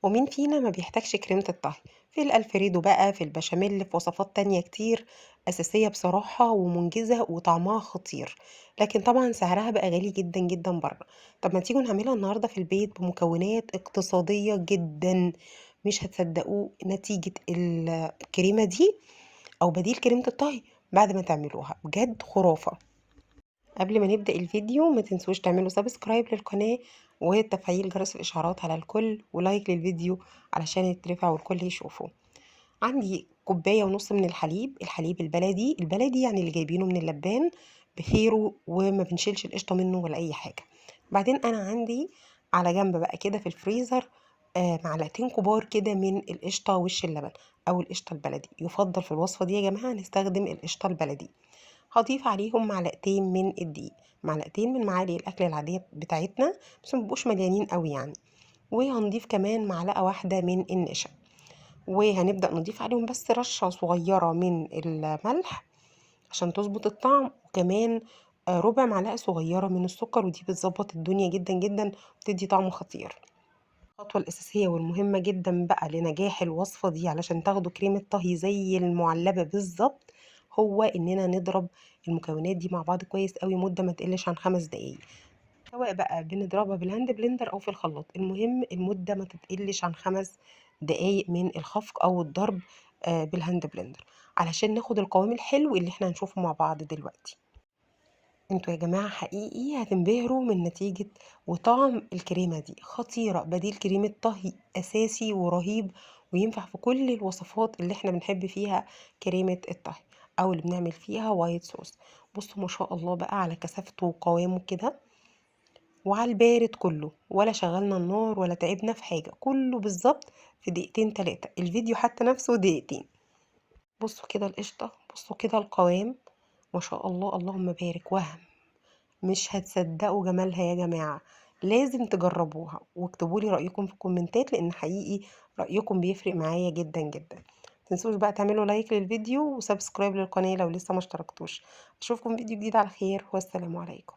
ومين فينا ما بيحتاجش كريمة الطهي في الألفريدو بقى، في البشاميل، في وصفات تانية كتير أساسية بصراحة ومنجزة وطعمها خطير. لكن طبعا سعرها بقى غالي جدا جدا بره. طب ما تيجوا نعملها النهاردة في البيت بمكونات اقتصادية جدا. مش هتصدقوا نتيجة الكريمة دي أو بديل كريمة الطهي بعد ما تعملوها بجد خرافة. قبل ما نبدأ الفيديو ما تنسوش تعملوا سبسكرايب للقناة وتفعيل جرس الإشعارات على الكل ولايك للفيديو علشان يترفع والكل يشوفه. عندي كوباية ونص من الحليب البلدي يعني اللي جايبينه من اللبان بخيره وما بنشيلش القشطة منه ولا أي حاجة. بعدين أنا عندي على جنب بقى كده في الفريزر معلقتين كبار كده من القشطة وش اللبن أو القشطة البلدي. يفضل في الوصفة دي يا جماعة نستخدم القشطة البلدي. هضيف عليهم معلقتين من الدقيق، معلقتين من معالق الاكل العاديه بتاعتنا بس مبقوش مليانين قوي يعني. وهنضيف كمان معلقه واحده من النشا، وهنبدا نضيف عليهم بس رشه صغيره من الملح عشان تظبط الطعم، وكمان ربع معلقه صغيره من السكر، ودي بتظبط الدنيا جدا جدا وتدي طعم خطير. الخطوة الأساسية والمهمة جدا بقى لنجاح الوصفة دي علشان تاخدوا كريمة طهي زي المعلبة بالظبط، هو إننا نضرب المكونات دي مع بعض كويس قوي مدة ما تقلش عن 5 دقايق، سواء بقى بنضربها بالهاند بلندر أو في الخلاط. المهم المدة ما تقلش عن 5 دقايق من الخفق أو الضرب بالهاند بلندر علشان ناخد القوام الحلو اللي احنا هنشوفه مع بعض دلوقتي. انتوا يا جماعة حقيقي هتنبهروا من نتيجة وطعم الكريمة دي خطيرة. بديل كريمة طهي أساسي ورهيب، وينفع في كل الوصفات اللي احنا بنحب فيها كريمة الطهي أو اللي بنعمل فيها وايت صوص. بصوا ما شاء الله بقى على كثافته وقوامه كده، وعلى البارد كله، ولا شغلنا النار ولا تعبنا في حاجة، كله بالظبط في دقيقتين تلاتة. الفيديو حتى نفسه دقيقتين. بصوا كده القشطة، بصوا كده القوام، ما شاء الله اللهم بارك. مش هتصدقوا جمالها يا جماعة. لازم تجربوها واكتبوا لي رأيكم في الكومنتات، لأن حقيقي رأيكم بيفرق معايا جدا جدا. متنسوش بقى تعملوا لايك للفيديو وسبسكرايب للقناة لو لسه ما اشتركتوش. اشوفكم فيديو جديد على خير، والسلام عليكم.